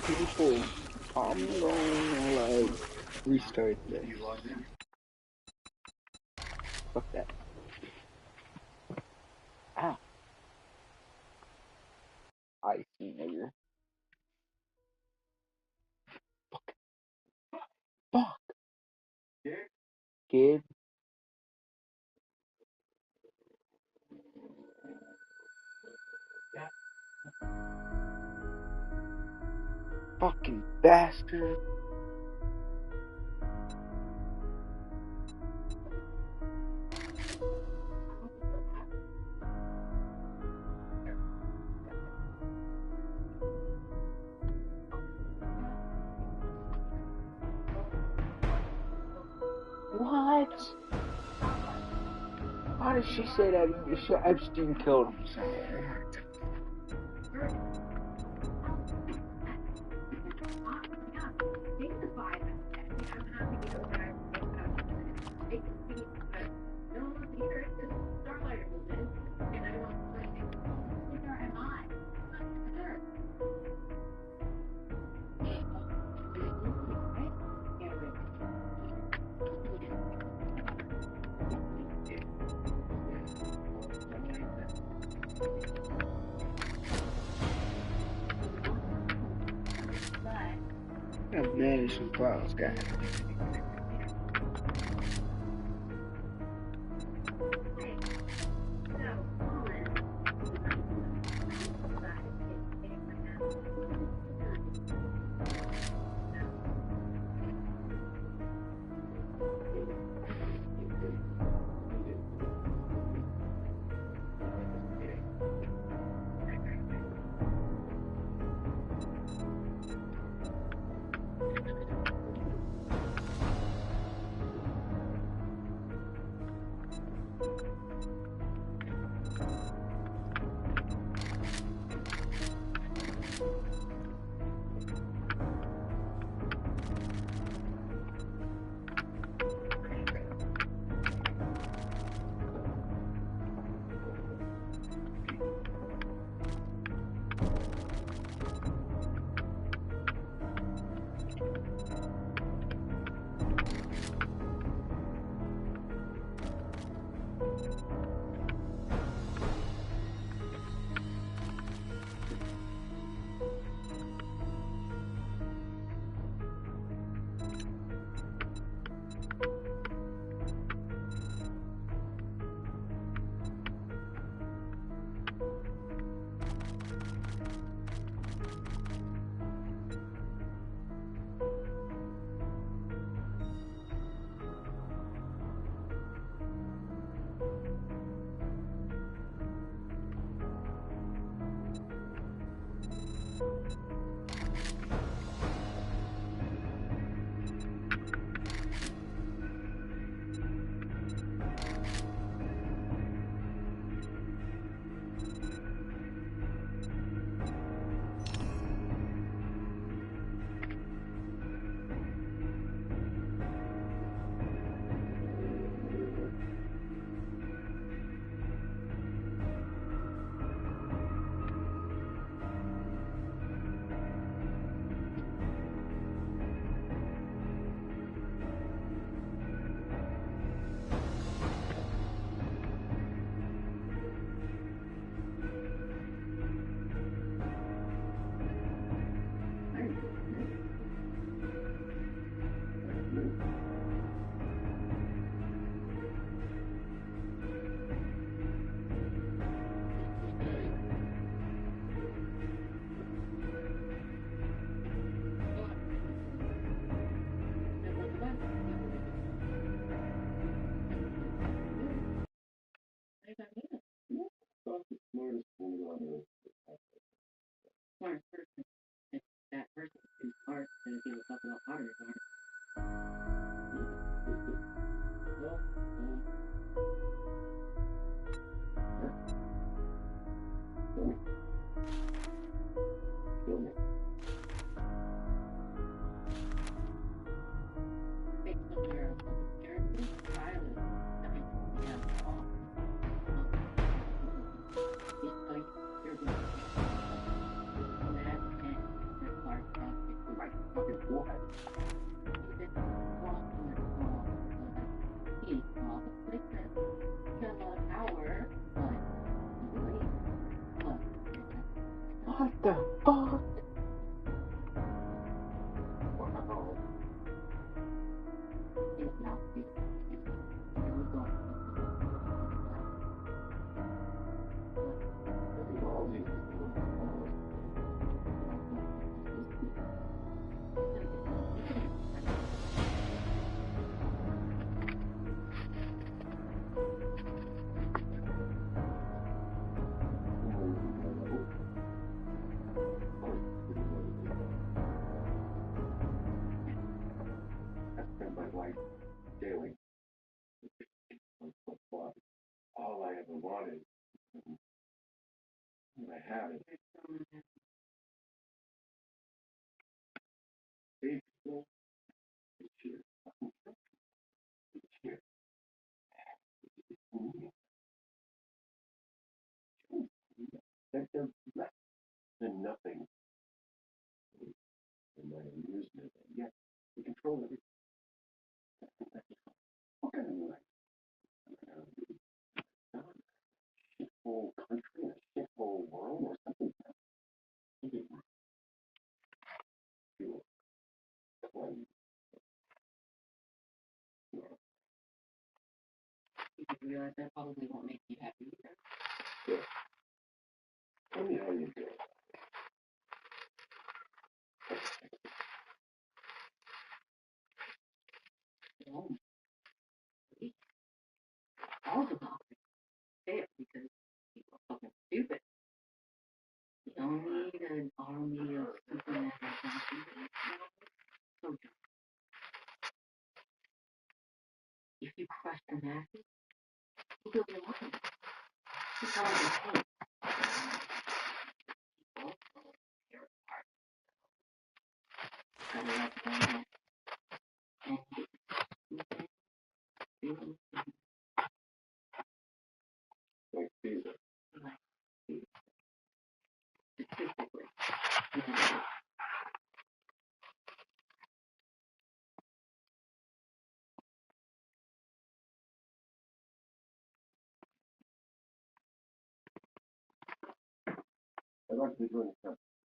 People, I'm gonna restart this. Fuck that. Ah, I see, nigga. Fuck. Kid. Fucking bastard. What? How did she say that Epstein killed him somewhere? I've managed some files, guys. What the fuck?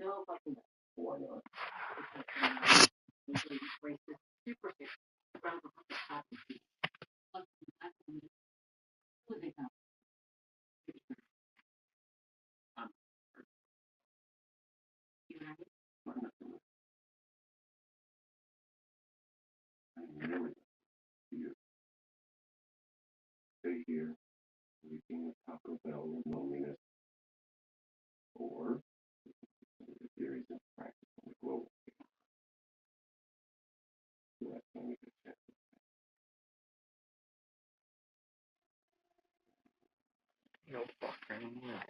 No fucking way.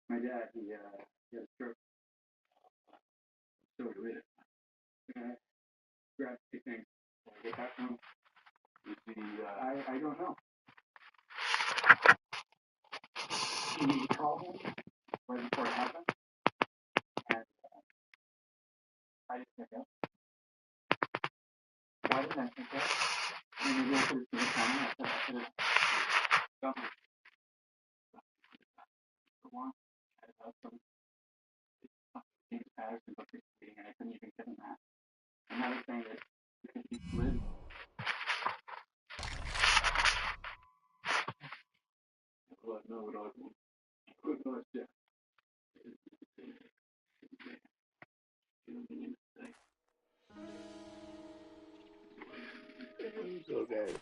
My dad, he had a stroke. So we did. Grab two things. Get back home. I don't know. He called him right before it happened, and I didn't pick up. Why didn't I pick up? And maybe I could have seen it coming. I could have done it for one. I had some James Patterson book reading, and I couldn't even give him that. And I was saying that because he lives. Well, no, it all. Good noise, yeah. Here we go, guys.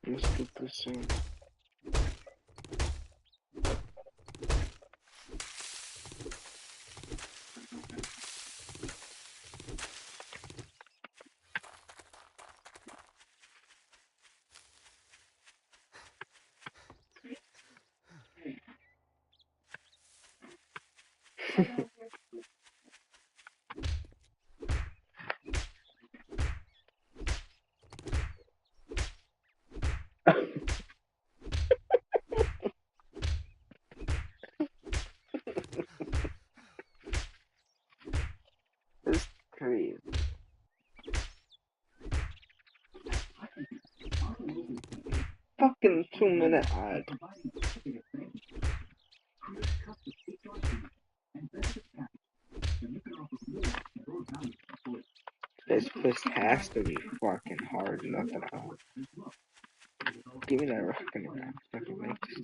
Let's put this in. It's crazy. Fucking 2-minute ad. This fist has to be fucking hard, nothing else. Give me that fucking rap. Fucking make this.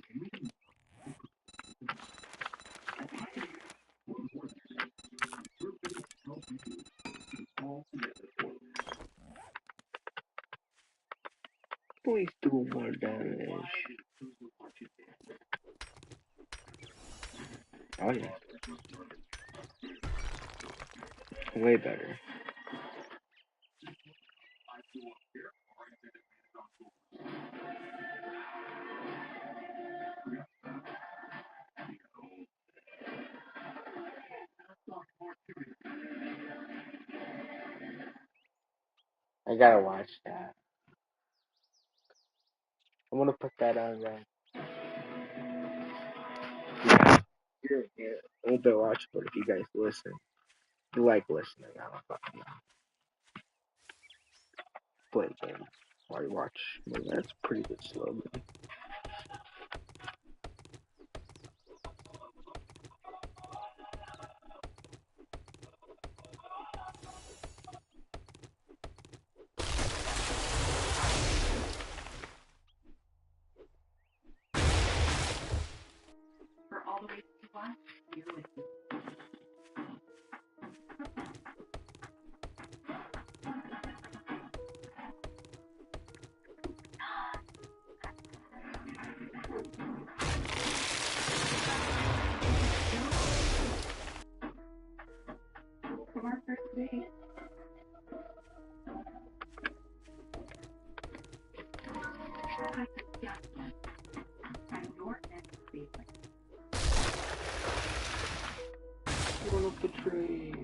Please do more damage. Oh yeah. Way better. I gotta watch that. I'm gonna put that on there. Yeah. It won't be watchable if you guys listen. You like listening, I don't fucking know. Play the game while you watch. Well, that's pretty good slogan. For all the reasons why, you're with me. From our first date. One of the tree.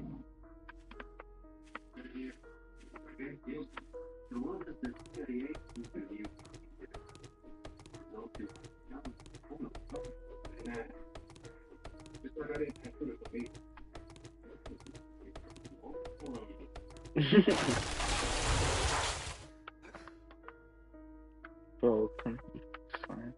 Bro, come fine.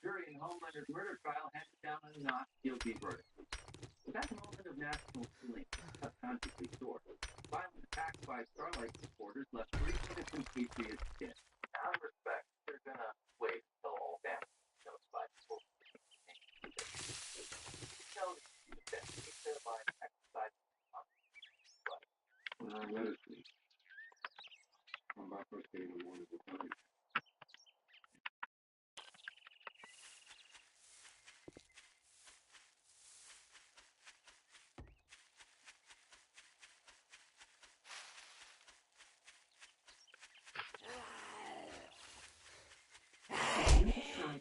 Jury in Homelander's murder trial handed down a not guilty verdict. That moment of national feeling subconsciously stored. Violent attacks by Starlight supporters left 3 innocent patriots dead. Out of respect, they're gonna wait until all families notified people. No, that keep their lives exercise. Let us see. On my first day in the morning with money.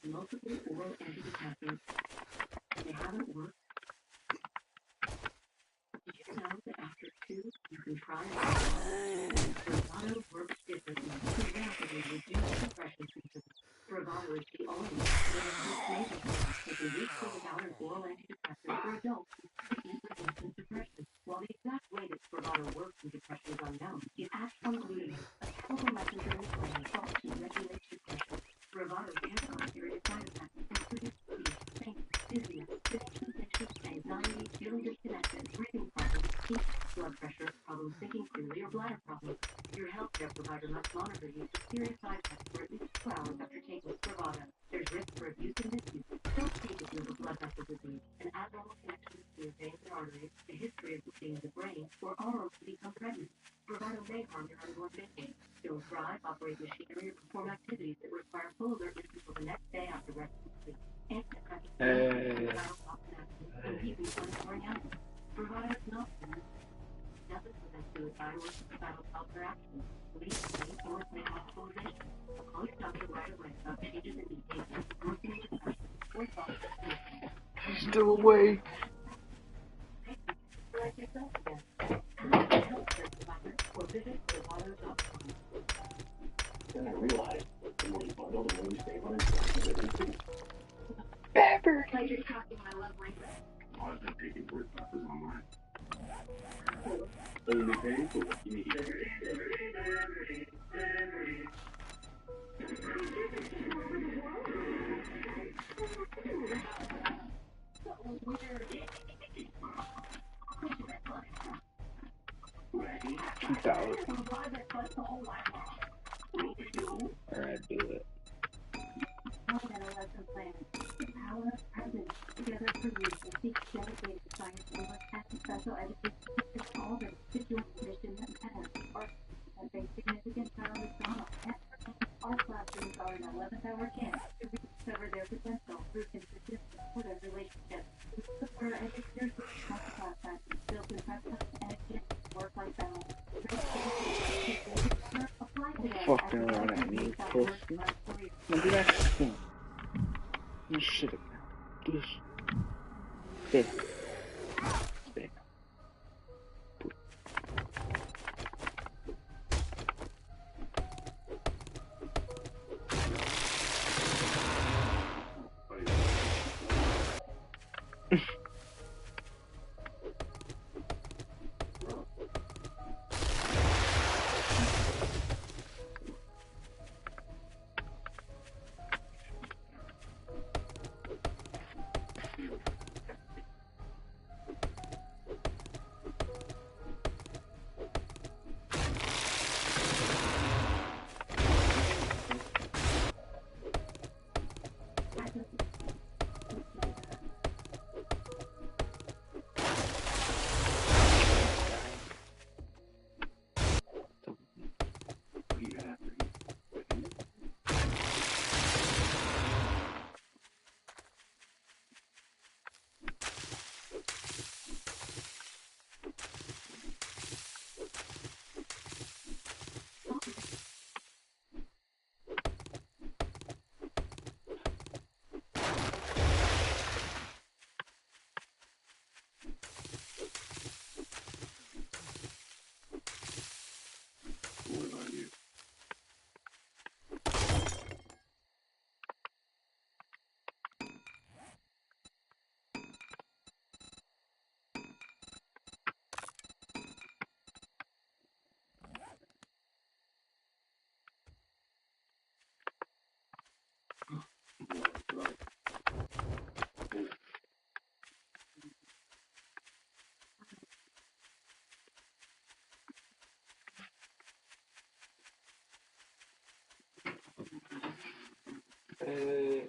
Multiple oral antidepressants. They haven't worked. Did you know that after 2, you can try Spravato works differently to rapidly reduce depression symptoms. Spravato is the only nasal class with a weekly without an oral antidepressant for adults with treatment-resistant depression. While the exact way that Spravato works in depression is unknown, it acts on glutamate, a chemical messenger in the brain thought to regulate depression. Spravato can cause serious side effects, including fatigue, faintness, dizziness, sensation, anxiety, feeling disconnected, breathing problems, heat, blood pressure, problems thinking clearly, or bladder problems. Your healthcare provider must monitor you for serious side effects for at least 2 hours after taking Spravato. There's risk for abuse and misuse. Don't take it with a blood vessel disease, an abnormal connection to your veins and arteries, a history of bleeding in the brain, or oral to become pregnant. Spravato may harm your unborn baby. Don't drive, operate machinery, or perform activities that require full alertness until the next day after rest and sleep. Antidepressants can keep you from scoring out. Spravato is not doesn't prevent suicide or suicidal thoughts or actions. Leave pain or make hospitalization. Call your doctor right away about changes in behavior, worsening depression, or thoughts of suicide. Still awake. Like yourself again. Healthcare provider or visit Spravato.com. Then I realized the more you bundle, the more you save on insurance. Pepper. Like you're talking my love language. Oh, I've been taking birth classes online. Only paying for what you need. Alright, do it. Power present together for you to seek dedicated science and special education to all the constituent mission and tenants are a significant childhood trauma. All classrooms are in 11th hour camp to rediscover their potential through consistent supportive relationships. Support educators with class classes built in practice and against work-life balance. Fucking run at me, pussy. Now do that thing. You shit. Do this. Spit. Spit. Hey.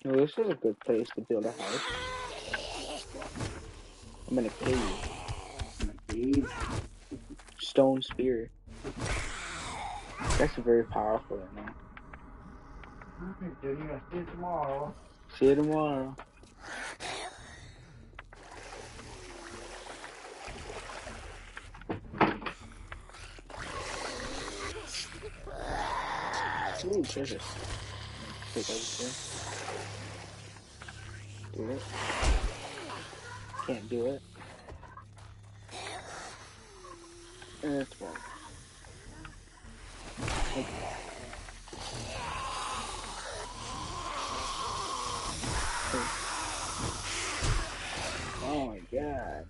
Well, this is a good place to build a house. I'm in a cave. Stone spear. That's very powerful, you know. Okay, Jenny, I'll see you tomorrow. See you tomorrow. Ooh, treasure. Take everything. Do it. Can't do it. That's right. Oh my god.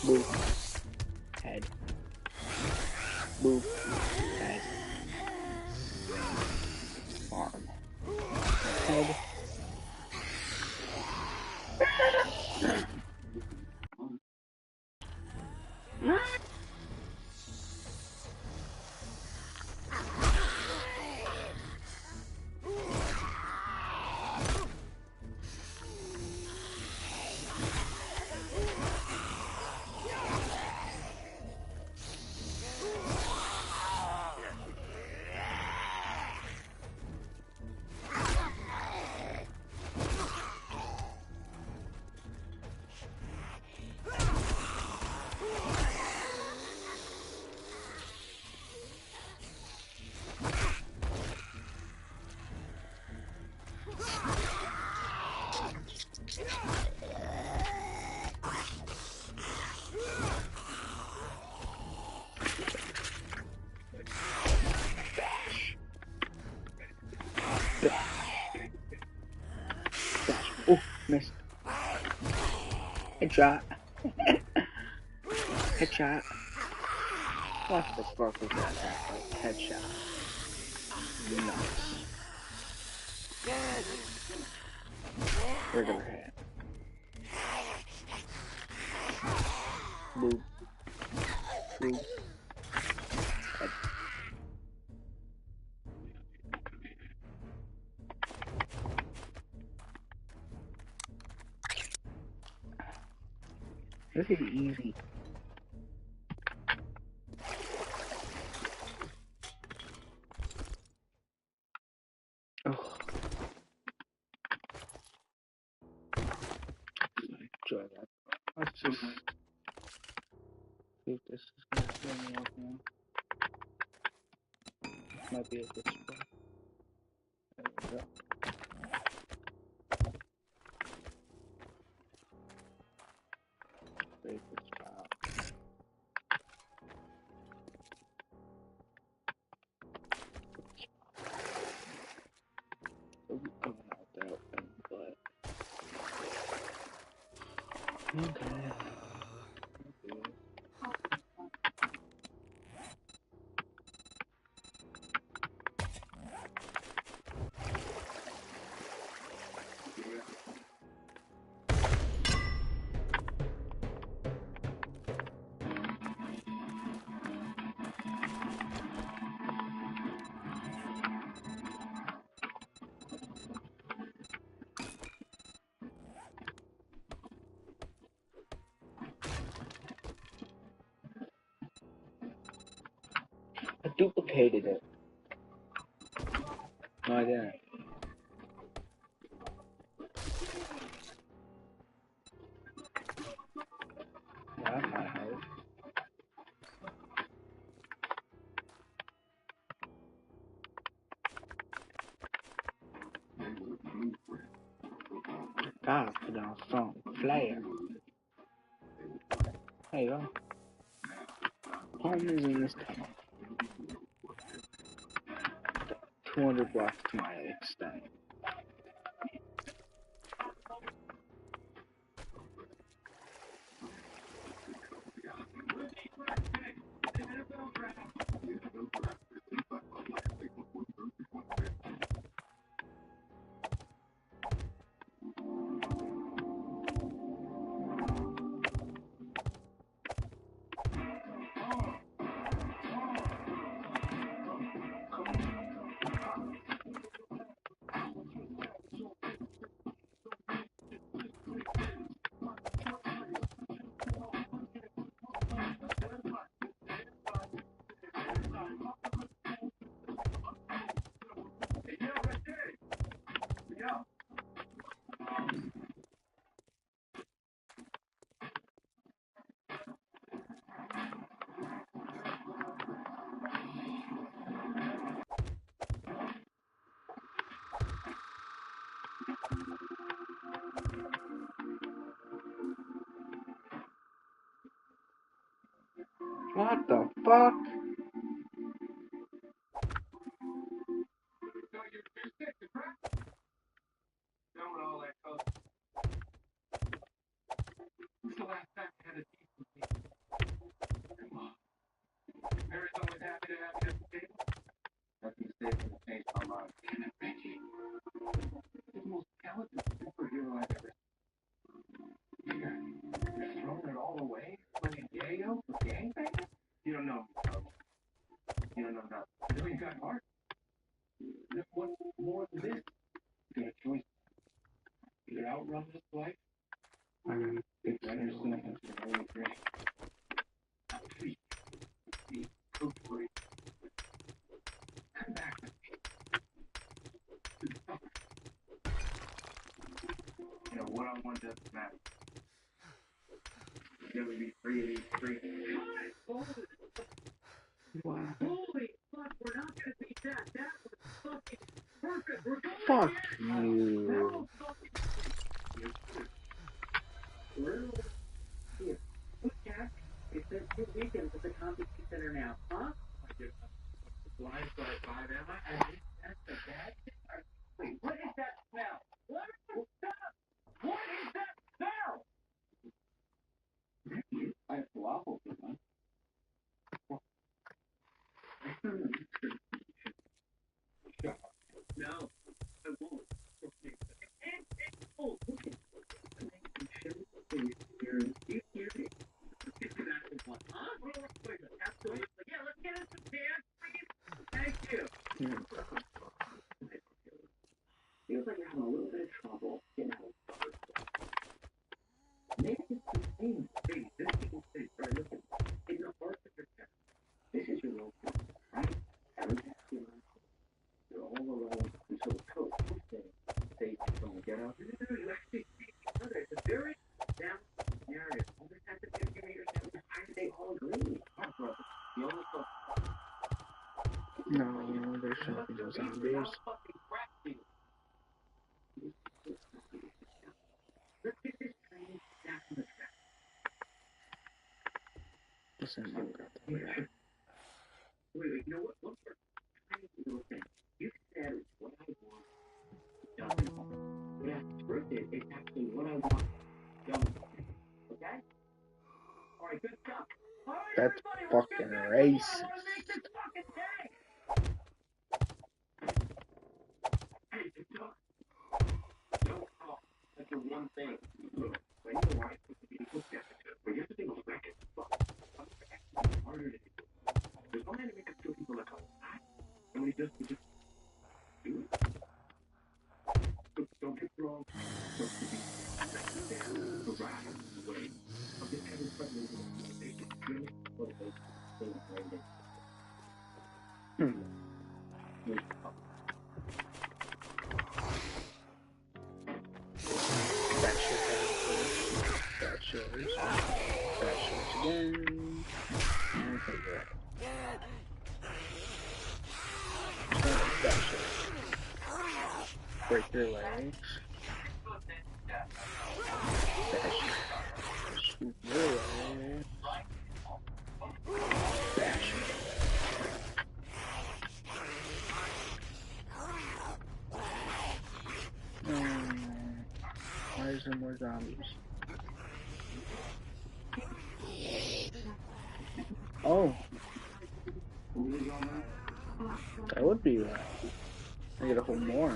Boop. Head. Boop. Head. Arm. Head. Oh, missed. Headshot. Headshot. What the fuck was that? Headshot. Nice. Regular hit. Boop. Boop. Head. This is easy. Oh, enjoy that. Let's just see if this is gonna fill me up now. Might be a good spot. There we go. Very good spot. So we're coming out that open, but okay. duplicated it. No, I didn't. Yeah, that might help. Gotta put on some flair. There you go. Home is in this tunnel. 200 blocks to my extent. What the fuck? Fuck you. No, there shouldn't be no zombies. This ain't my brother. That's fucking racist. That's yours. That's yours again. And take it. That's yours. Break your legs. That's yours. Scoop your legs. Bash your legs. Why is there more zombies? Oh, that would be right. I get a whole more.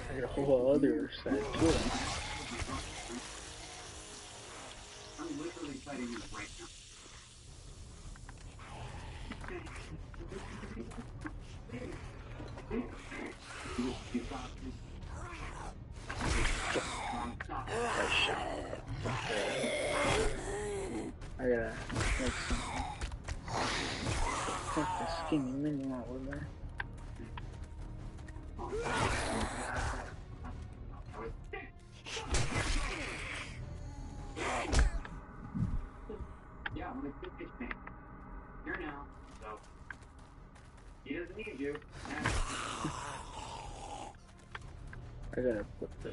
I get a whole other set too. I'm literally fighting you right now. I gotta make some. Take the skinny mini out with there. Yeah, I'm a good pitch man. Here now, so he doesn't need you. I gotta put the.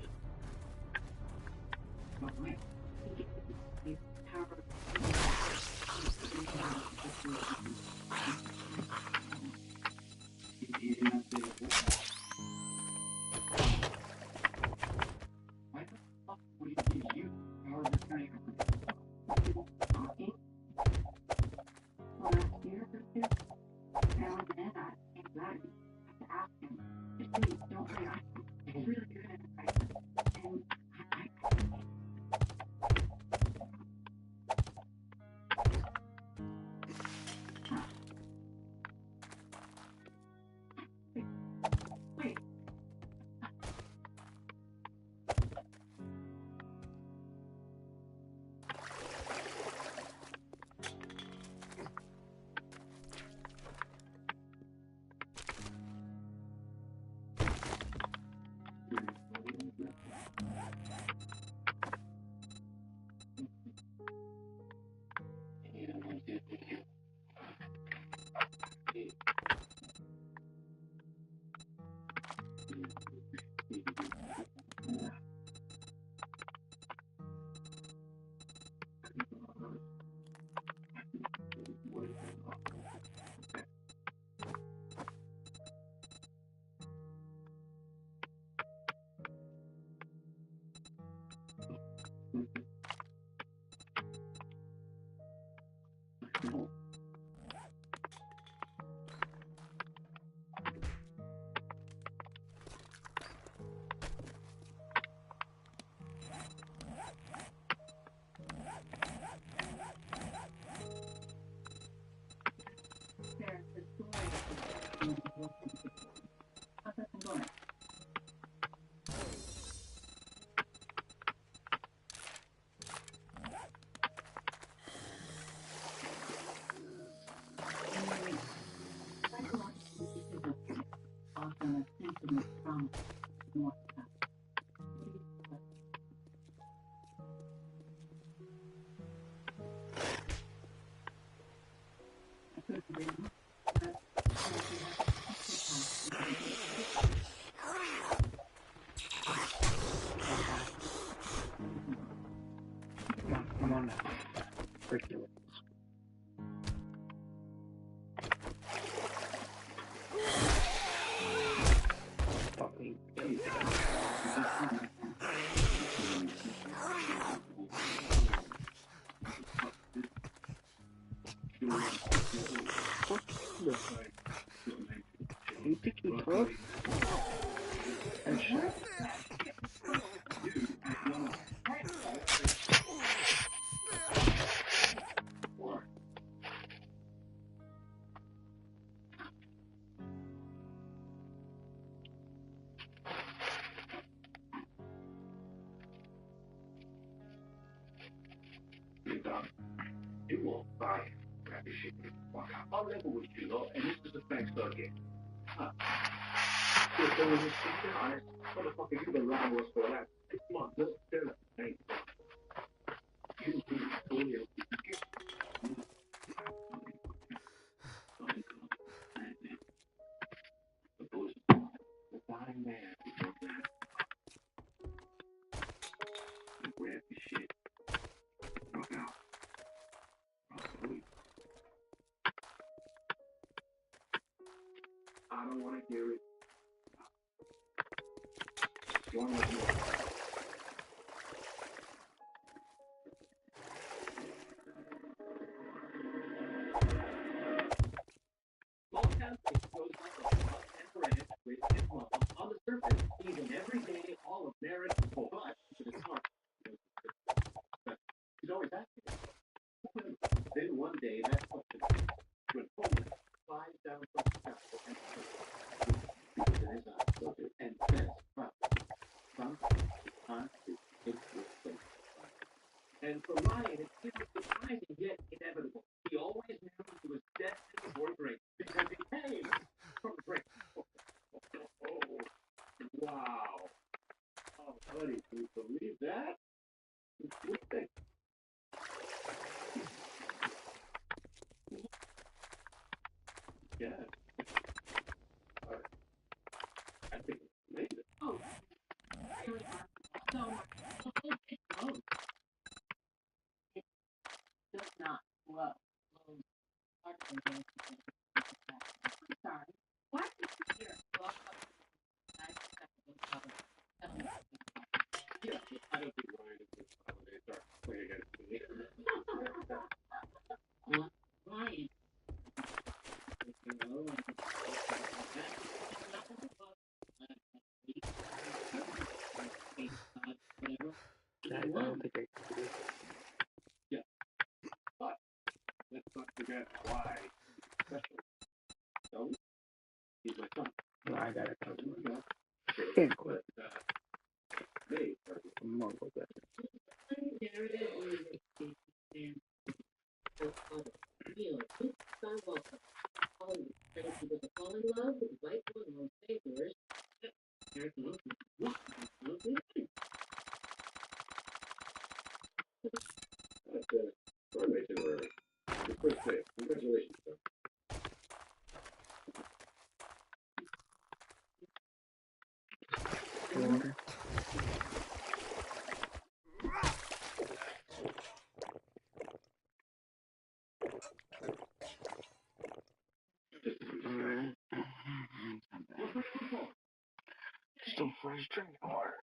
Come on now. Break your legs. Fucking you think you tough? And shit. You won't buy it. Grab your shit and walk out. I'll level with you, though, and this is the thanks start game. Huh. You're feeling this shit, honest? Motherfucker, you've been around with us for the last 6 months. Let's tell it. Hey, you totally help you get. The dying man is your man. You grab your shit. Walk out. I don't want to hear it. One more. Small town goes like a hot temporary with his mom. On the surface, he's an everyday, all-American boy. But to the heart, he's always asking. Then one day, that question went home flies down from the sky and in his eyes and says, "Well, sometimes it takes this place." And for Ryan, it seems surprising yet inevitable. He always knew he was destined for great because he came from great. Oh, wow. Oh, buddy, can you believe that? What the? Yeah. I think it's amazing. Oh, really? So, it does not flow. I'm sorry. Why did you hear it? Yeah, I don't think Ryan is when they start playing against me. Ryan. I don't think I can do it. Yeah, but let's not forget why he's special. So, he's my son. No, I gotta come to it. Can't quit. They are the Mumble that. fall in love with white one favors. That's a formation or the first day. Congratulations, sir. Water. Alright. Still fresh drinking water.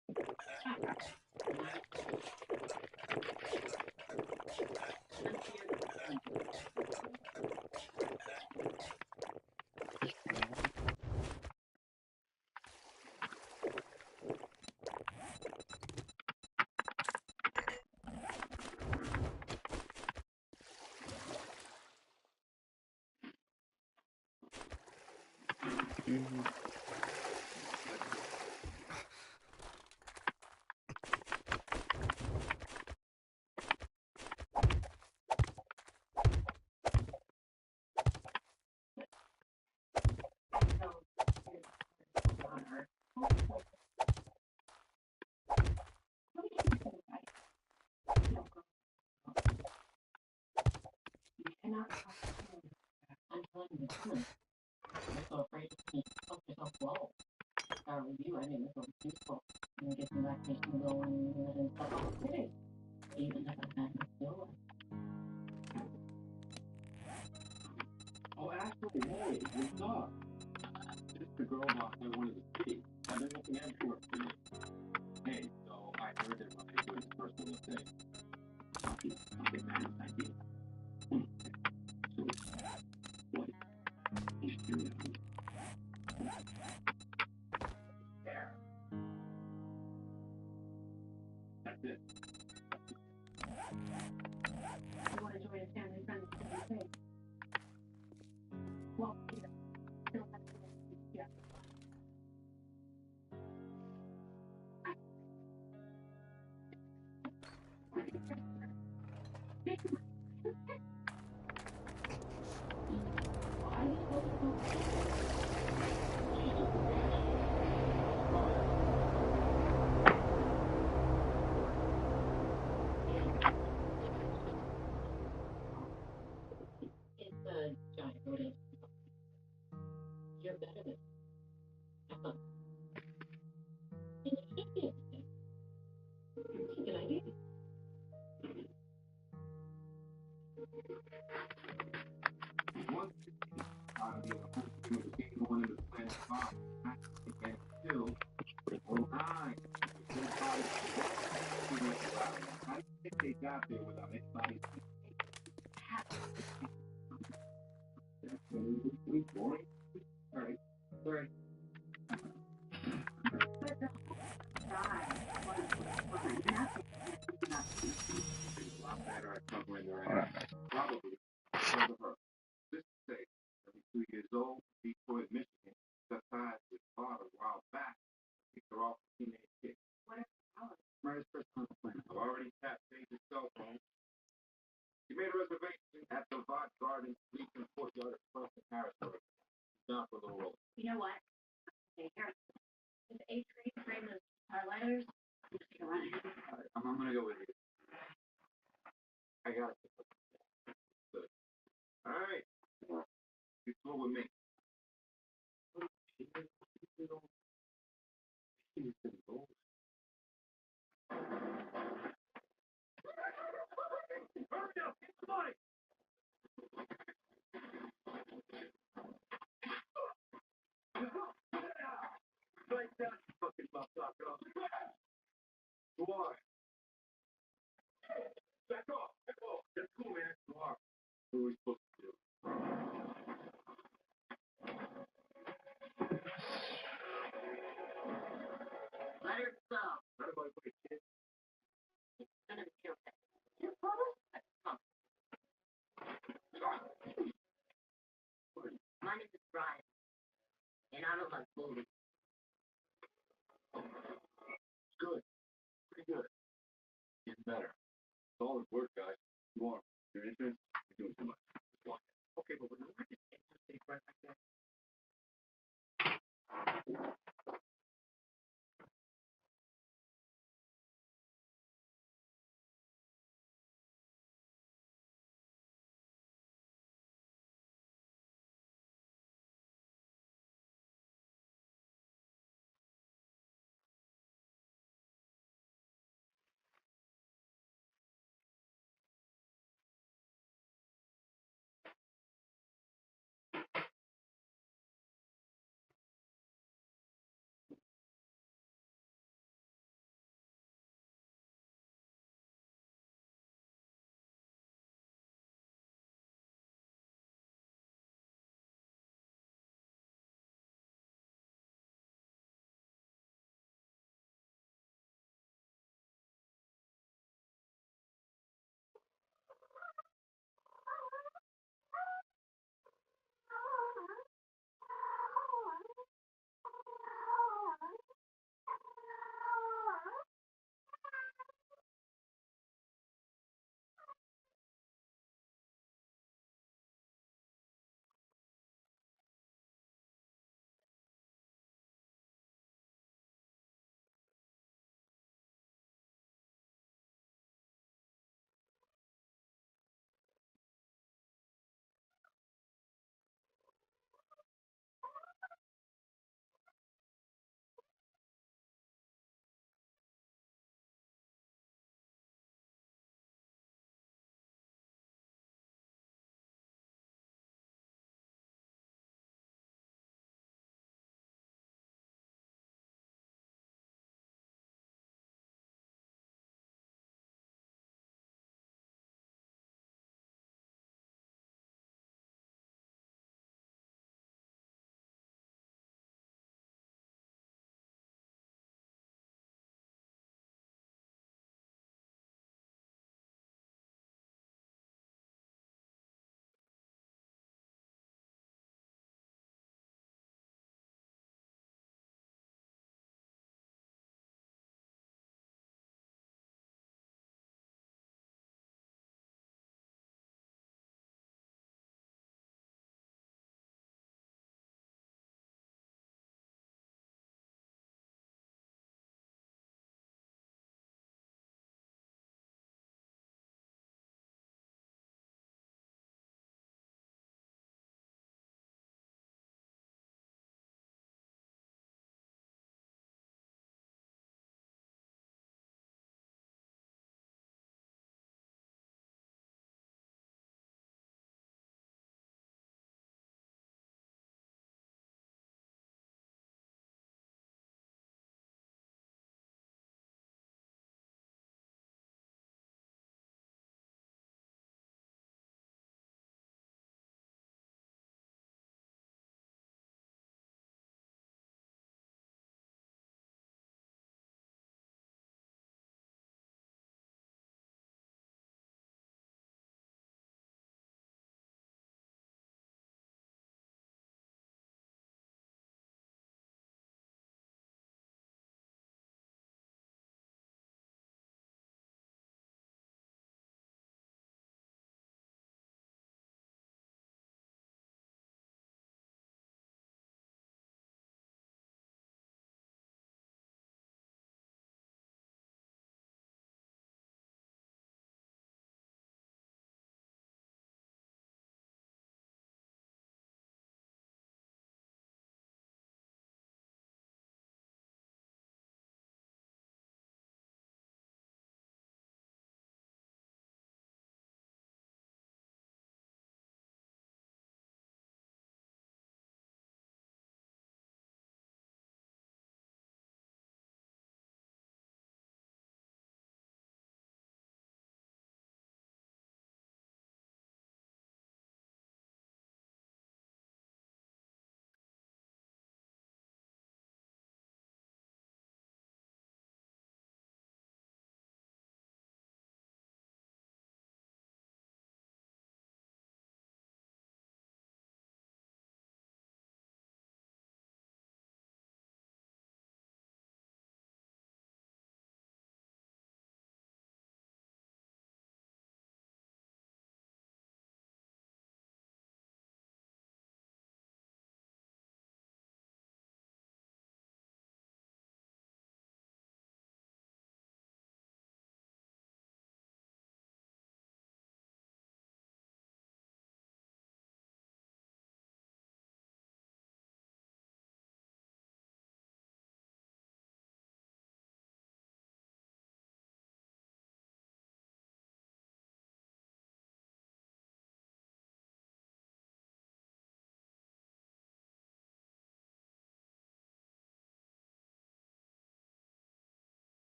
Mm-hmm. I'm telling you the truth. You're so afraid to help yourself flow. Start with you, I think it's so peaceful. And get some relaxation going and stuff okay. Even if I'm not still. Oh, actually, hey, what's up? It's the girl boss I wanted to see. I've been looking at for a minute. Hey, so I heard that Ryan's doing his personal thing. Something bad idea. So, what? He's doing it. There. That's it. You want to join a family friendly thing? Well, Peter, you don't have to do it yet. You know what? Okay, here. If eighth grade frame those highlighters, I'm just gonna run it. I'm gonna go with you. I got it. Good. All right. You go with me. What are we supposed to do? Let her go. Right about the kid. None of it. You promise? My name is Brian, and I don't like bullies. Good. Pretty good. Getting better. Solid work, guys. You are. Your insurance, you're doing too much. Just walk. Okay, but when I just take right back there.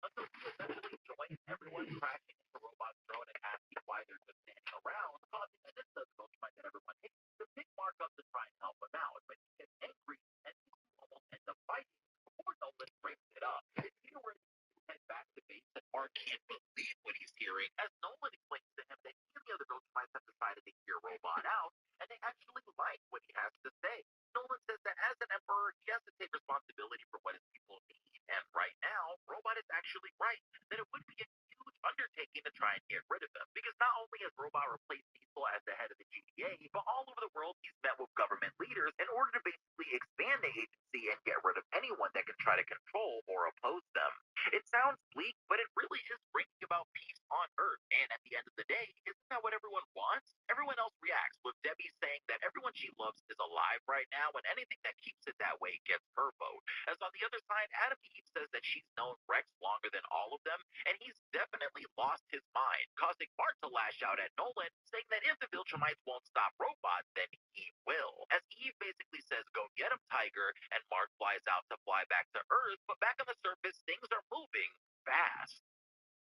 until he eventually joined everyone crashing into Robot's throne and asking why they're just standing around, causing an instant Viltrumite that everyone hates to pick Mark up to try and help him out. But he gets angry and he almost ends up fighting before Nolan breaks it up. It's here where he head back to base and Mark can't believe what he's hearing as Nolan explains to him that he and the other Viltrumites have decided to hear Robot out and they actually like what he has to say. Nolan says that as an emperor, he has to take responsibility for what his people need. And right now, Robot is actually right that it would be a huge undertaking to try and get rid of him. Because not only has Robot replaced Diesel as the head of the GTA, but all over the world he's met with government leaders in order to basically expand the agency and get rid of anyone that can try to control or oppose them. It sounds bleak, but it really is bringing about peace on Earth. And at the end of the day, isn't that what everyone wants? Everyone else reacts with Debbie saying that everyone she loves is alive right now, and anything that keeps it that way gets her vote. As on the other side, Adam Eve says that she's known Rex longer than all of them, and he's definitely lost his mind, causing Bart to lash out at Nolan, saying that if the Viltrumites won't stop Robot, then he will. As Eve basically says, go get him, Tiger, and Mark flies out to fly back to Earth, but back on the surface, things are moving fast.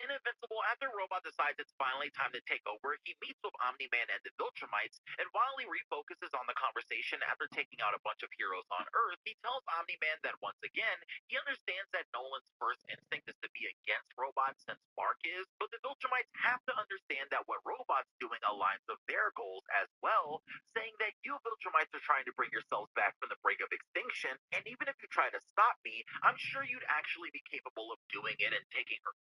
In Invincible, after Robot decides it's finally time to take over, he meets with Omni-Man and the Viltrumites, and while he refocuses on the conversation after taking out a bunch of heroes on Earth, he tells Omni-Man that once again, he understands that Nolan's first instinct is to be against Robot since Mark is, but the Viltrumites have to understand that what Robot's doing aligns with their goals as well, saying that you Viltrumites are trying to bring yourselves back from the brink of extinction, and even if you try to stop me, I'm sure you'd actually be capable of doing it and taking Earth.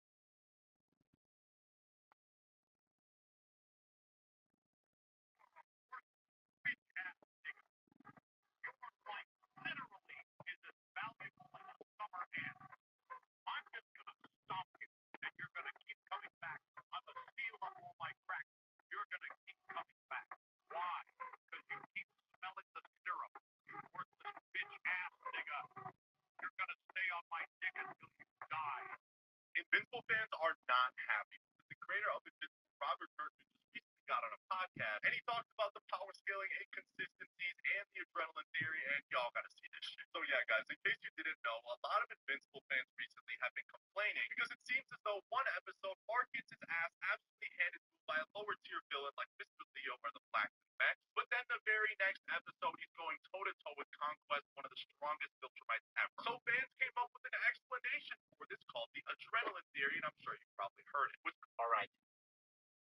Invincible fans are not happy. The creator of Invincible, Robert Kirkman, just recently got on a podcast and he talked about the power scaling inconsistencies and the adrenaline theory, and y'all gotta see this shit. So yeah, guys, in case you didn't know, a lot of Invincible fans recently have been complaining because it seems as though one episode Mark gets his ass absolutely handed to him by a lower tier villain like Mr. Leo or the Blackton Max, but then the very next episode he's going toe to toe with Conquest, one of the strongest Viltrumites ever. So fans came up with an explanation for this called the adrenaline theory, and I'm sure you've probably heard it. All right,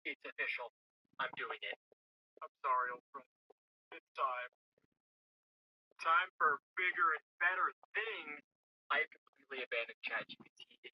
it's official. I'm doing it. I'm sorry, old friend. It's time. Time for bigger and better things. I completely abandoned ChatGPT.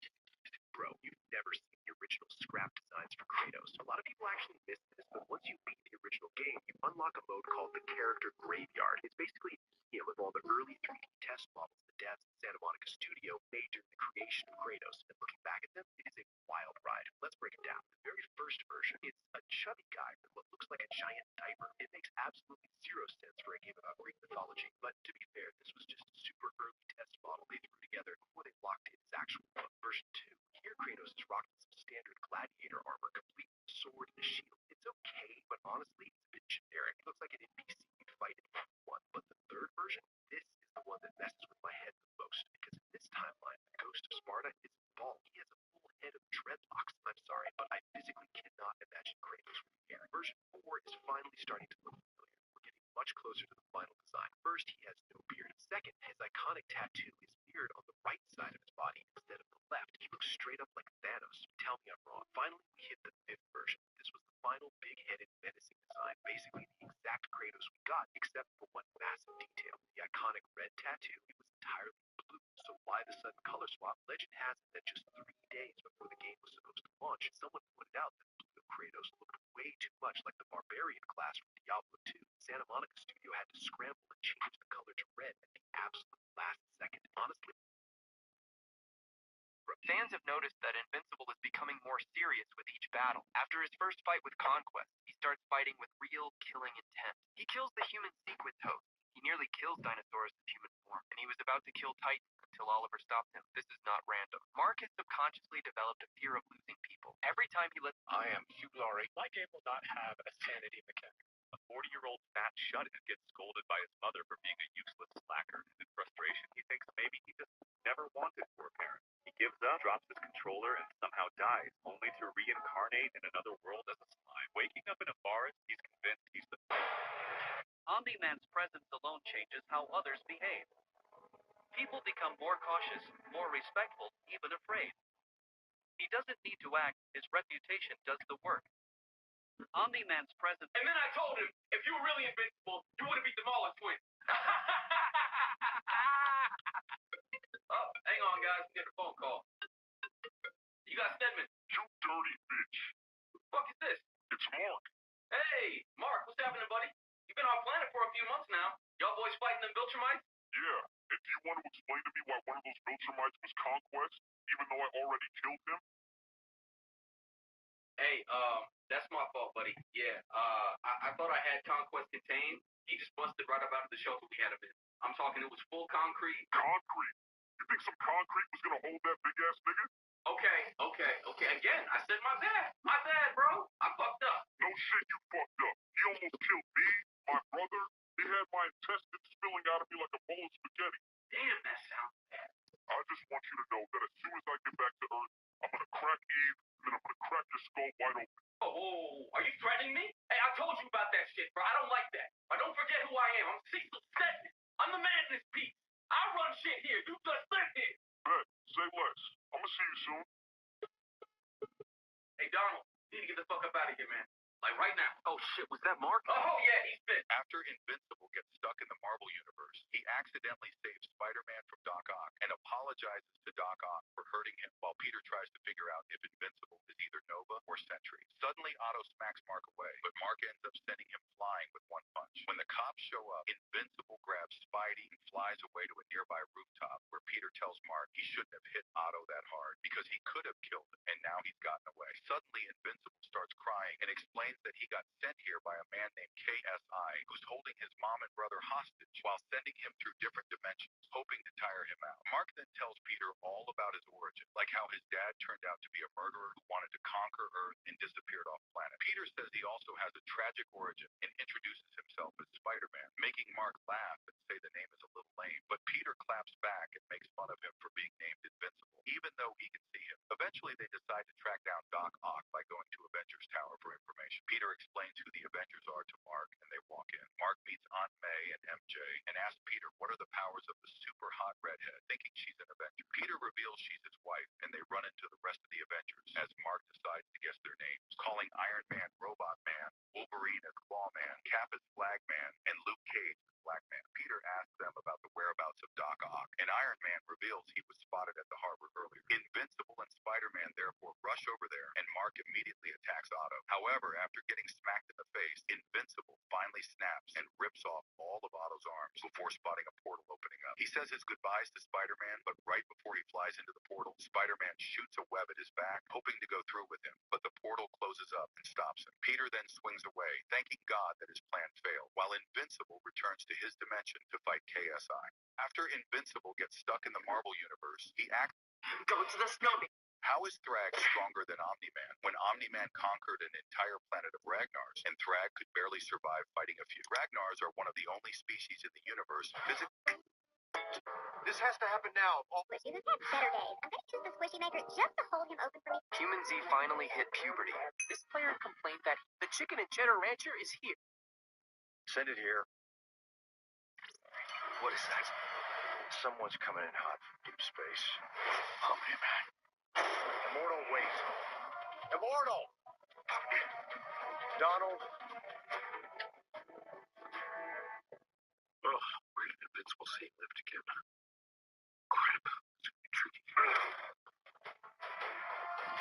Bro, you've never seen the original scrap designs for Kratos. A lot of people actually miss this, but once you beat the original game, you unlock a mode called the Character Graveyard. It's basically a museum with all the early 3D test models the devs at Santa Monica Studio made during the creation of Kratos. And looking back at them, it is a wild ride. Let's break it down. The very first version, it's a chubby guy with what looks like a giant diaper. It makes absolutely zero sense for a game about Greek mythology, but to be fair, this was just a super early test model they threw together before they locked in its actual look. Version 2. Here Kratos is rocking some standard gladiator armor, complete with a sword and a shield. It's okay, but honestly, it's a bit generic. It looks like an NPC you'd fight in one. But the third version, this is the one that messes with my head the most, because in this timeline, the Ghost of Sparta is bald. He has a full head of dreadlocks. I'm sorry, but I physically cannot imagine Kratos with hair. Version 4 is finally starting to look familiar. We're getting much closer to the final design. First, he has no beard. Second, his iconic tattoo is mirrored on the right side of his body instead of the left. He looks straight up like Thanos. Tell me I'm wrong. Finally, we hit the fifth version. This was the final big-headed menacing design. Basically the exact Kratos we got, except for one massive detail. The iconic red tattoo, it was entirely blue. So why the sudden color swap? Legend has it that just 3 days before the game was supposed to launch, someone pointed out that blue Kratos looked way too much like the Barbarian class from Diablo 2. Santa Monica Studio had to scramble and change the color to red at the absolute last second. Honestly, fans have noticed that Invincible is becoming more serious with each battle. After his first fight with Conquest, he starts fighting with real killing intent. He kills the human Sequid host. He nearly kills Dinosaurus in human form, and he was about to kill Titan until Oliver stopped him. This is not random. Mark has subconsciously developed a fear of losing people. Every time he lets... I am sorry. My game will not have a sanity mechanic. A 40-year-old fat shut-in gets scolded by his mother for being a useless slacker. In frustration, he thinks maybe he just never wanted for a parent. He gives up, drops his control. controller and somehow dies, only to reincarnate in another world as a slime. Waking up in a forest, he's convinced he's the Omni-Man's presence alone changes how others behave. People become more cautious, more respectful, even afraid. He doesn't need to act, his reputation does the work. Omni-Man's presence... And then I told him, if you were really invincible, you would have beat them all as twins. Oh, hang on, guys. I'm getting a phone call. You got Stedman. You dirty bitch. Who the fuck is this? It's Mark. Hey, Mark, what's happening, buddy? You've been off planet for a few months now. Y'all boys fighting them Viltrumites? Yeah, and do you want to explain to me why one of those Viltrumites was Conquest, even though I already killed him? Hey, that's my fault, buddy. Yeah, I thought I had Conquest contained. He just busted right up out of the shelter we had him in. I'm talking, it was full concrete. Concrete? You think some concrete was gonna hold that big-ass nigga? Okay. Again, I said my bad. My bad, bro. I fucked up. No shit, you fucked up. He almost killed me, my brother. He had my intestines spilling out of me like a bowl of spaghetti. Damn, that sounds bad. I just want you to know that as soon as I get back to Earth, I'm gonna crack Eve, and then I'm gonna crack your skull wide open. Oh, are you threatening me? Hey, I told you about that shit, bro. I don't like that. But don't forget who I am. I'm Cecil Stedman. I'm the man in this piece. I run shit here. You just live here. Bet, say less. I'm gonna see you soon. Hey, Donald, you need to get the fuck up out of here, man. Like right now. Oh shit, was that Mark? Oh, yeah, he's fit. After Invincible gets stuck in the Marvel Universe, he accidentally saves Spider-Man from Doc Ock and apologizes to Doc Ock for hurting him while Peter tries to figure out if Invincible is either Nova or Sentry. Suddenly, Otto smacks Mark away, but Mark ends up sending him flying with one punch. When the cops show up, Invincible grabs Spidey and flies away to a nearby rooftop where Peter tells Mark he shouldn't have hit Otto that hard because he could have killed him, and now he's gotten away. Suddenly, Invincible starts crying and explains that he got sent here by a man named KSI who's holding his mom and brother hostage while sending him through different dimensions, hoping to tire him out. Mark then tells Peter all about his origin, like how his dad turned out to be a murderer who wanted to conquer Earth and disappeared off planet. Peter says he also has a tragic origin and introduces himself as Spider-Man, making Mark laugh and say the name is a little lame, but Peter claps back and makes fun of him for being named Invincible, even though he can see him. Eventually, they decide to track down Doc Ock by going to Avengers Tower for information. Peter explains who the Avengers are to Mark, and they walk in. Mark meets Aunt May and MJ and asks Peter what are the powers of the super hot redhead, thinking she's an Avenger. Peter reveals she's his wife, and they run into the rest of the Avengers as Mark decides to guess their names, calling Iron Man Robot Man, Wolverine as Claw Man, Cap as Flag Man, and Luke Cage as Black Man. Peter asks them about the whereabouts of Doc Ock, and Iron Man reveals he was spotted at the harbor earlier. Invincible and Spider-Man therefore rush over there, and Mark immediately attacks Otto. However, after getting smacked in the face, Invincible finally snaps and rips off all of Otto's arms before spotting a portal opening up. He says his goodbyes to Spider-Man, but right before he flies into the portal, Spider-Man shoots a web at his back, hoping to go through with him, but the portal closes up and stops him. Peter then swings away, thanking God that his plan failed, while Invincible returns to his dimension to fight KSI. After Invincible gets stuck in the Marvel Universe, he acts... Go to the snowman. How is Thrag stronger than Omni-Man when Omni-Man conquered an entire planet of Ragnars and Thrag could barely survive fighting a few? Ragnars are one of the only species in the universe physically... This has to happen now. Squishy, this had better days. I'm gonna use the squishy maker just to hold him open for me. Human Z finally hit puberty. This player complained that the chicken and cheddar rancher is here. Send it here. What is that? Someone's coming in hot from deep space. Omni-Man. Immortal, wait. Immortal! Donald. Ugh, where did Invincible say he lived again? Crap. It's tricky.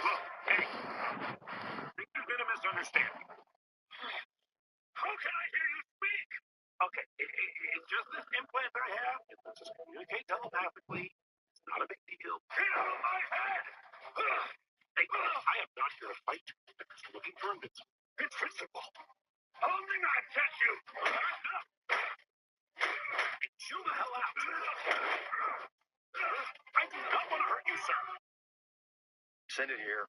Look, hey. Think there's been a misunderstanding. How can I hear you speak? Okay, it's just this implant I have. It lets us communicate telepathically. It's not a big deal. Get out of my head! Hey, I am not here to fight. I'm just looking for Invincible. Invincible! Omni-Man sent you! Chill the hell out! I do not want to hurt you, sir. Send it here.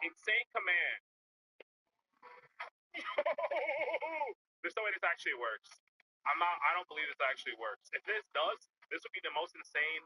Insane command. actually works. I don't believe this actually works. If this does, this would be the most insane.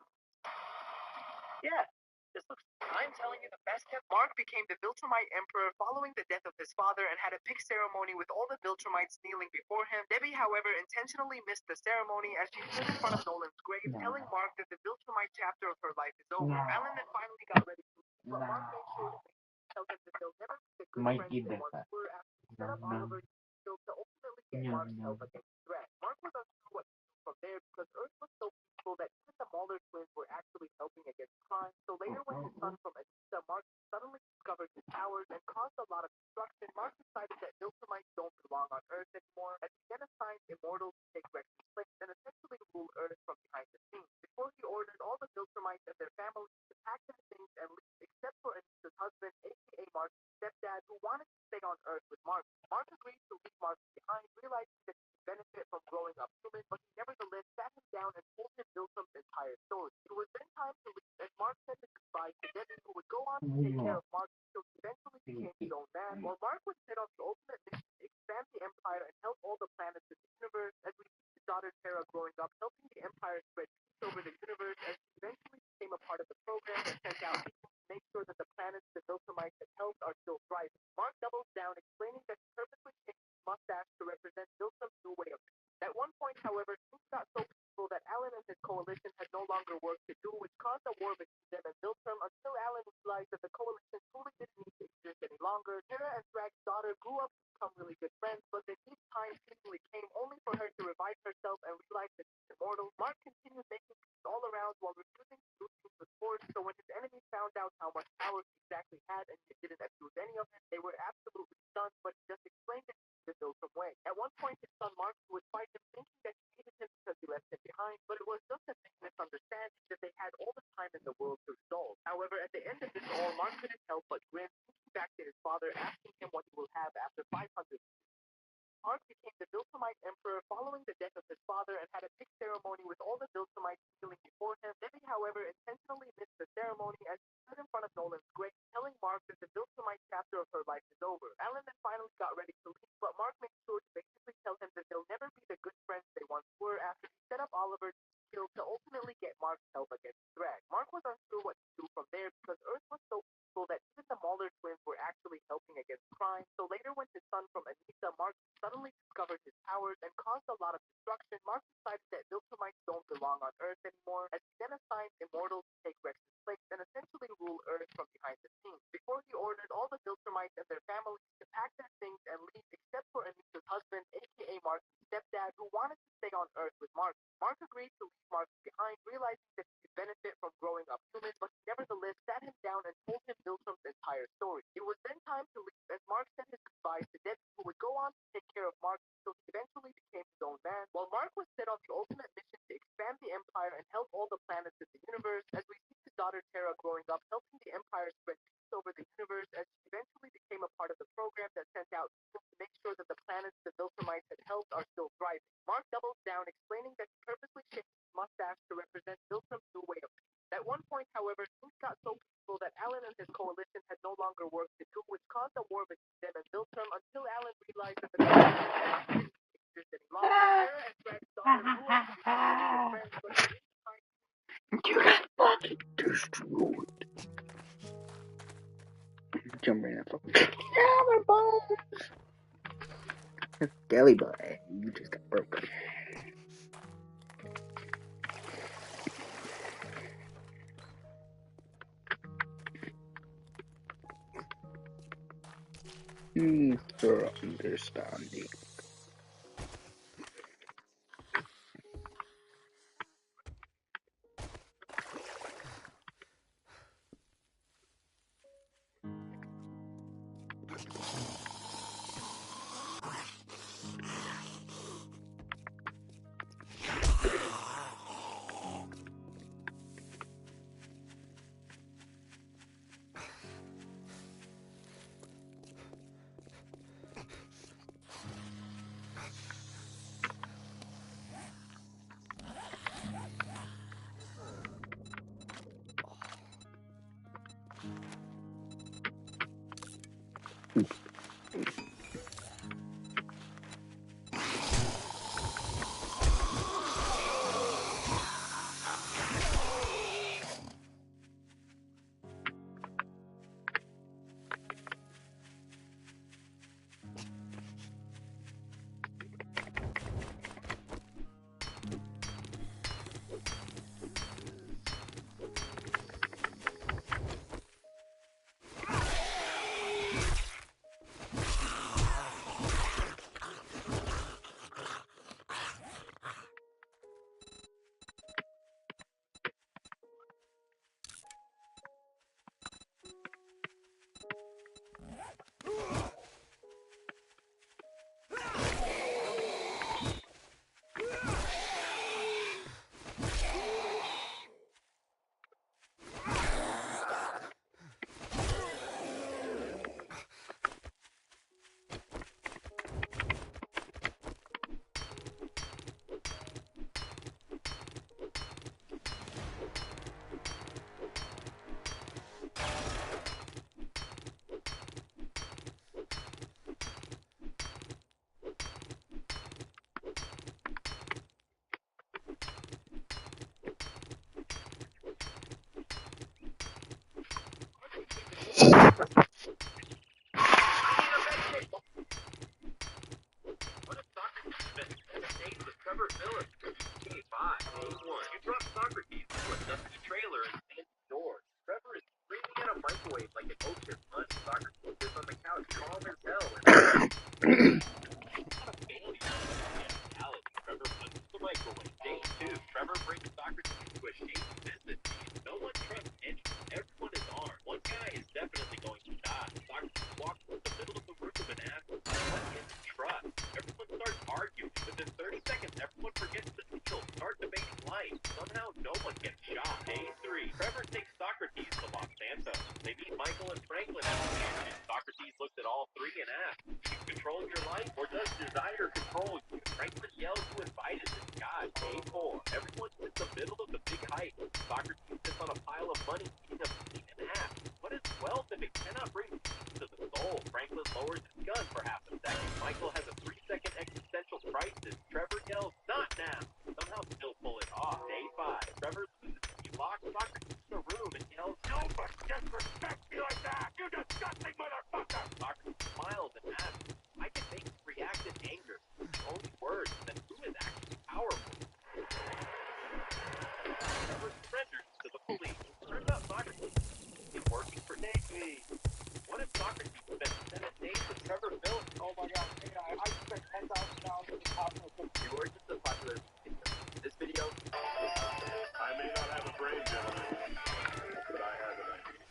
Yeah, this looks. I'm telling you the best kept. Mark became the Viltrumite Emperor following the death of his father and had a big ceremony with all the Viltrumites kneeling before him. Debbie, however, intentionally missed the ceremony as she stood in front of Nolan's grave, telling Mark that the Viltrumite chapter of her life is over. Alan then finally got ready to leave, but Mark made sure to tell them that they'll never be the good friends they once were after he set up Oliver to ultimately get Mark's help against Dredd. Mark was unsure what to do from there because Earth was so peaceful that even the Mauler twins were actually helping against crime. So later, when his son from Anissa, Mark suddenly discovered his powers and caused a lot of destruction, Mark decided that Viltrumites don't belong on Earth anymore, as he then assigned Immortals to take Rex's place and essentially rule Earth from behind the scenes. Before he ordered all the Viltrumites and their families to pack their things and leave, except for Anissa's husband, aka Mark's stepdad, who wanted to stay on Earth with Mark. Mark agreed to leave Mark behind, realizing that he could benefit from growing up human, but he nevertheless sat him down and told him Viltrum's entire story. It was then time to leave, as Mark sent his goodbye to Debbie, who would go on to take care of Mark until he eventually became his own man, while Mark was set on the ultimate mission to expand the Empire and help all the planets in the universe, as we see his daughter Tara growing up, helping the Empire spread peace over the universe, as she eventually became a part of the program that sent out people to make sure that the planets the Viltrumites had helped are still thriving. Mark doubles down, explaining that he purposely changed his mustache to represent Viltrum's new way of thinking. At one point, however, things got so peaceful that Alan and his coalition had no longer work to do, which caused a war between them and Viltrum until Alan realized that the coalition truly didn't need to exist any longer. Tara and Thrag's daughter grew up to become really good friends, but then each time seemingly came only for her to revive herself and realize that she's immortal. Mark continued making peace all around while refusing to do things with force, so when his enemies found out how much power he exactly had and he didn't abuse any of it, they were absolutely stunned, but he just explained it the Viltrum way. At one point, his son Mark would fight him, thinking that he hated him because he left him behind, but it was just a big misunderstanding that they had all the time in the world to resolve. However, at the end of this all, Mark couldn't help but grin, thinking back to his father, asking him what he will have after 500 years. Mark became the Viltrumite Emperor following the death of his father and had a big ceremony with all the Viltrumites kneeling before him. Debbie, however, intentionally missed the ceremony as she stood in front of Nolan's grave, telling Mark that the Viltrumite chapter of her life is over. Alan then finally got ready to leave, but Mark made sure to basically tell him that they'll never be the good friends they once were after he set up Oliver to kill to ultimately get Mark's help against Thrag. Mark was unsure what to do from there because Earth was so peaceful that even the Mauler twins were actually helping against crime. So later, when his son from Anissa, Mark, suddenly discovered his powers and caused a lot of destruction, Mark decided that Viltrumites don't belong on Earth anymore, as he then assigned Immortals to take Rex's place and essentially rule Earth from behind the scenes. Before he ordered all the Viltrumites and their families to pack their things and leave, except for Anissa's husband, aka Mark's stepdad, who wanted to stay on Earth with Mark. Mark agreed to leave Mark behind, realizing that he could benefit from growing up human, but he nevertheless sat him down and told him Viltrum's entire story. It was then time to leave, as Mark sent his goodbyes to Debbie, who would go on to take care of Mark until he eventually became his own man, while Mark was set on the ultimate mission to expand the Empire and help all the planets in the universe, as we see his daughter Tara growing up, helping the Empire spread peace over the universe, as she eventually became a part of the program that sent out people to make sure that the planets the Viltrumites had helped are still thriving. Mark doubles down, explaining that he purposely changed his mustache to represent Viltrum's new way of peace. At one point, however, things got so peaceful that Alan and his coalition had no longer work to do, which caused a war between them and Viltrum until Alan realized that the coalition didn't exist any longer. Tara and Thrag's daughter grew up to become really good friends, but at this time, You got fucking destroyed. Jumping in that fucking. Yeah, my bones! Deli boy, you just got broken. For understanding. like an ocean run. Socrates sits on the couch, calm as hell. And not a failure. Reality. Trevor punches the microwave. Day 2. Trevor brings Socrates to a shady business meeting. No one trusts anyone. Everyone is armed. One guy is definitely going to die. Socrates walks into the middle of the room and asks, what is trust? Everyone starts arguing. Within 30 seconds, everyone forgets the deal. Start debating life. Somehow, no one gets shot. Day 3. Trevor takes Socrates to Los Santos. They meet Michael and Franklin at the mansion. Socrates looks at all three and asks, do you control your life or does desire control you? Franklin yells who invited this guy. Day 4. Everyone's in the middle of the big hike. Socrates sits on a pile of money eating a plate and asks, what is wealth if it cannot bring peace to the soul? Franklin lowers his gun for half a second. Michael has a 3-second existential crisis. Trevor yells, not now. Somehow still pull it off. Day 5. Trevor loses. He locks Socrates in a room and yells, nobody disrespect me like that! You disgusting motherfucker! Socrates smiles and asks, I can make you react in anger. The only words that who is actually powerful. Trevor surrenders to the police. Turns out Socrates is working for Navy. What if Socrates spent 7 days with Trevor Phillips? Oh my god, I spent $10,000 in the hospital. The origins of popular video. This video, I may not have a brain, gentlemen, but I have an idea.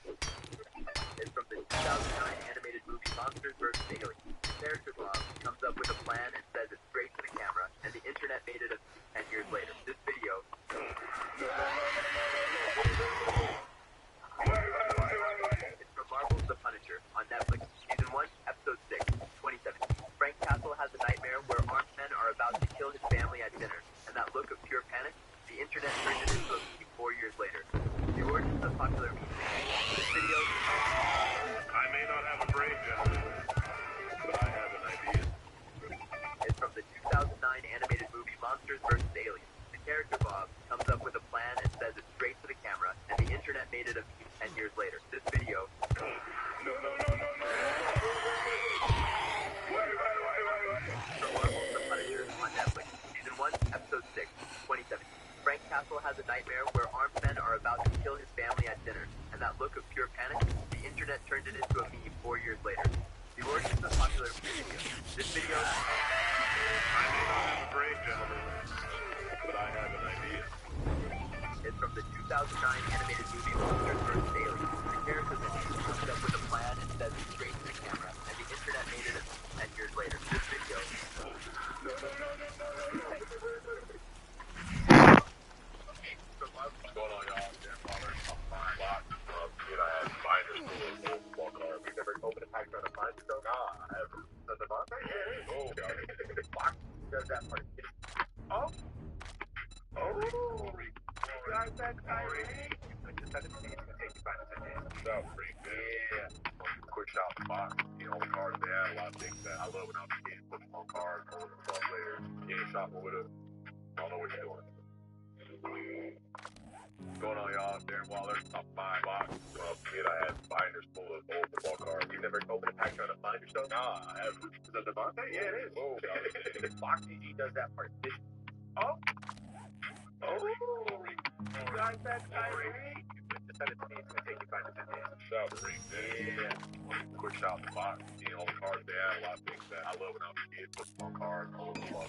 It's from the 2009 animated movie Monsters vs. Aliens. The character Bob comes up with a plan and says it straight to the camera, and the internet made it 10 years later. This video. It's from Marvel's The Punisher on Netflix, Season 1, Episode 6, 2017. Frank Castle has a nightmare where armed men are about to kill his family at dinner, and that look of pure panic, the internet turned it into a meme 4 years later. The origins of popular meme. This video. I may not have a brain, gentlemen, but I have an idea. It's from the 2009 animated movie Monsters vs. Aliens. The character Bob comes up with a plan and says it straight to the camera, and the internet made it a meme 10 years later. This video. No. From Marvel's The Punisher on Netflix, Season 1, Episode 6, 2017. Frank Castle has a nightmare where armed men are about to kill his family at dinner, and that look of pure panic, the internet turned it into a meme 4 years later. The origins of popular video. This video. I may not have a brain, gentlemen, but I have an idea. It's from the 2009 animated movie Monsters vs. Aliens. The character comes up with a plan and says it straight to the camera, and the internet made it 10 years later. This video. What's going on, y'all? Dan Waller. I had binders full of old football cards. You've never opened a pack on a binder? So, nah, I have. The Devontae? Yeah. Oh, God. Fox does that part. Oh. You guys said Kyrie? I just had to see it's going to take you 5 to 10 days. Shout free, man. Yeah. Quick shout to Fox. You know, the cards they had, a lot of things that I love when I was a kid. Football cards, football players. You ain't shopping with us. I don't know what you're doing. What's going on, y'all? Darren Waller, top 5 box. Kid, I had binders full of old football cards. You never opened a pack trying to find yourself? Nah, I have. Is that Devontae? Yeah, it is. Oh, God. Foxy G does that part. Oh. You guys said Kyrie? Just had to see it's going to take you 5 to 10 days. Shout free, man. Yeah. Quick shout to Fox. You know, the cards they had, a lot of things that I love when I was a kid. Football cards, football.